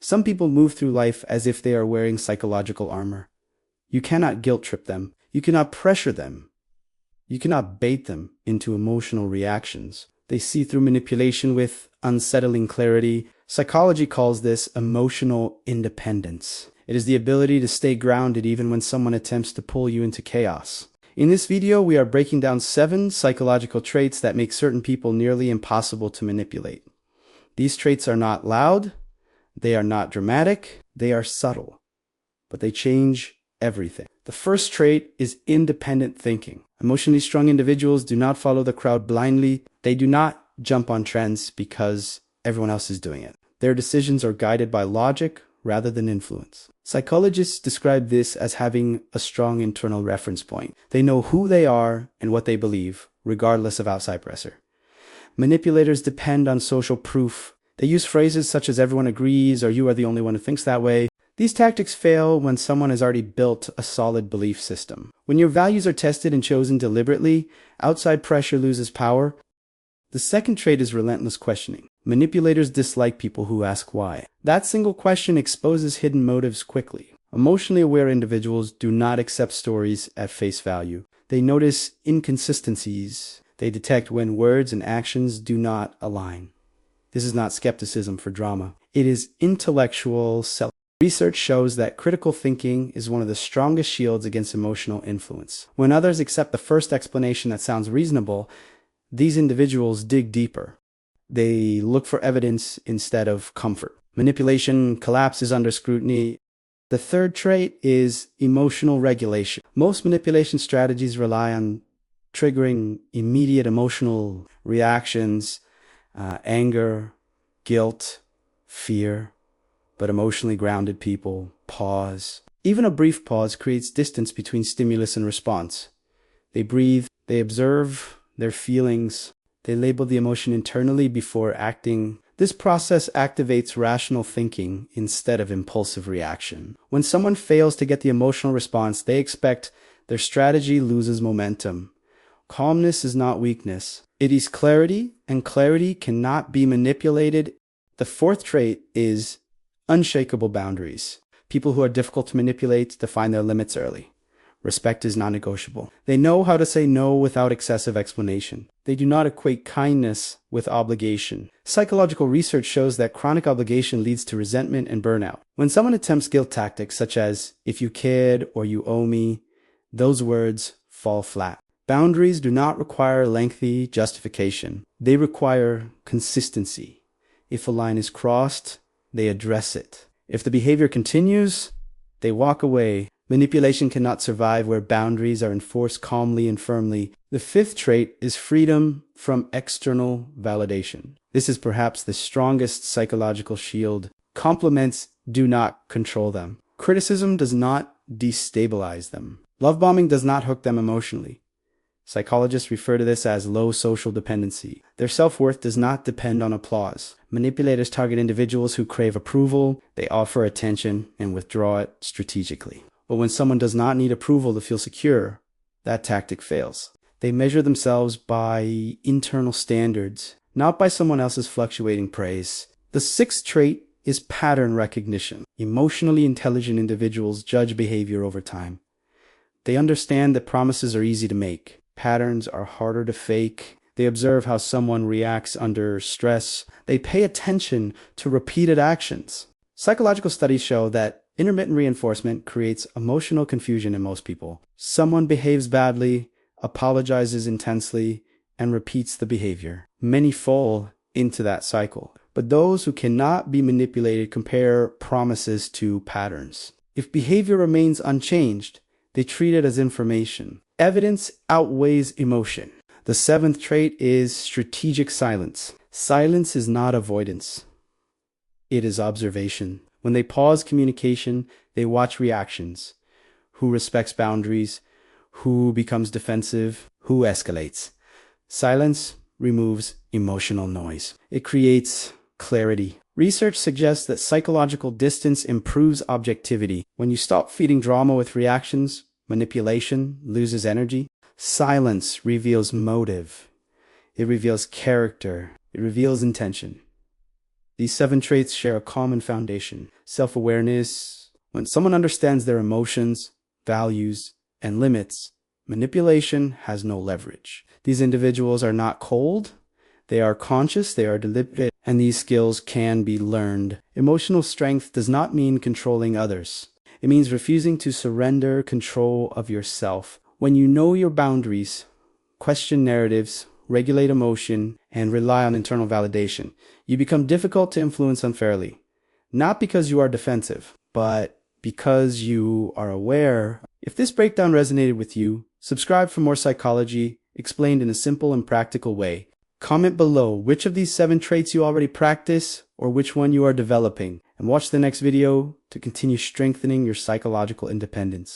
Some people move through life as if they are wearing psychological armor. You cannot guilt trip them. You cannot pressure them. You cannot bait them into emotional reactions. They see through manipulation with unsettling clarity. Psychology calls this emotional independence. It is the ability to stay grounded even when someone attempts to pull you into chaos. In this video, we are breaking down 7 psychological traits that make certain people nearly impossible to manipulate. These traits are not loud, they are not dramatic, they are subtle, but they change everything. The first trait is independent thinking. Emotionally strong individuals do not follow the crowd blindly. They do not jump on trends because everyone else is doing it. Their decisions are guided by logic rather than influence. Psychologists describe this as having a strong internal reference point. They know who they are and what they believe, regardless of outside pressure. Manipulators depend on social proof. They use phrases such as "everyone agrees" or "you are the only one who thinks that way." These tactics fail when someone has already built a solid belief system. When your values are tested and chosen deliberately, outside pressure loses power. The second trait is relentless questioning. Manipulators dislike people who ask why. That single question exposes hidden motives quickly. Emotionally aware individuals do not accept stories at face value. They notice inconsistencies. They detect when words and actions do not align. This is not skepticism for drama. It is intellectual self. Research shows that critical thinking is one of the strongest shields against emotional influence. When others accept the first explanation that sounds reasonable, these individuals dig deeper. They look for evidence instead of comfort. Manipulation collapses under scrutiny. The third trait is emotional regulation. Most manipulation strategies rely on triggering immediate emotional reactions, anger, guilt, fear. But emotionally grounded people pause. Even a brief pause creates distance between stimulus and response. They breathe, they observe their feelings, they label the emotion internally before acting. This process activates rational thinking instead of impulsive reaction. When someone fails to get the emotional response they expect, their strategy loses momentum. Calmness is not weakness. It is clarity, and clarity cannot be manipulated. The fourth trait is unshakable boundaries. People who are difficult to manipulate define their limits early. Respect is non-negotiable. They know how to say no without excessive explanation. They do not equate kindness with obligation. Psychological research shows that chronic obligation leads to resentment and burnout. When someone attempts guilt tactics such as "if you kid" or "you owe me," those words fall flat. Boundaries do not require lengthy justification. They require consistency. If a line is crossed, they address it. If the behavior continues, they walk away. Manipulation cannot survive where boundaries are enforced calmly and firmly. The fifth trait is freedom from external validation. This is perhaps the strongest psychological shield. Compliments do not control them. Criticism does not destabilize them. Love bombing does not hook them emotionally. Psychologists refer to this as low social dependency. Their self-worth does not depend on applause. Manipulators target individuals who crave approval. They offer attention and withdraw it strategically. But when someone does not need approval to feel secure, that tactic fails. They measure themselves by internal standards, not by someone else's fluctuating praise. The sixth trait is pattern recognition. Emotionally intelligent individuals judge behavior over time. They understand that promises are easy to make. Patterns are harder to fake. They observe how someone reacts under stress. They pay attention to repeated actions. Psychological studies show that intermittent reinforcement creates emotional confusion in most people. Someone behaves badly, apologizes intensely, and repeats the behavior. Many fall into that cycle. But those who cannot be manipulated compare promises to patterns. If behavior remains unchanged, they treat it as information. Evidence outweighs emotion. The seventh trait is strategic silence. Silence is not avoidance. It is observation. When they pause communication, they watch reactions. Who respects boundaries? Who becomes defensive? Who escalates? Silence removes emotional noise. It creates clarity. Research suggests that psychological distance improves objectivity. When you stop feeding drama with reactions, manipulation loses energy. Silence reveals motive. It reveals character. It reveals intention. These 7 traits share a common foundation: self-awareness. When someone understands their emotions, values, and limits, manipulation has no leverage. These individuals are not cold, they are conscious, they are deliberate, and these skills can be learned. Emotional strength does not mean controlling others. It means refusing to surrender control of yourself. When you know your boundaries, question narratives, regulate emotion, and rely on internal validation, you become difficult to influence unfairly. Not because you are defensive, but because you are aware. If this breakdown resonated with you, subscribe for more psychology explained in a simple and practical way. Comment below which of these 7 traits you already practice or which one you are developing, and watch the next video to continue strengthening your psychological independence.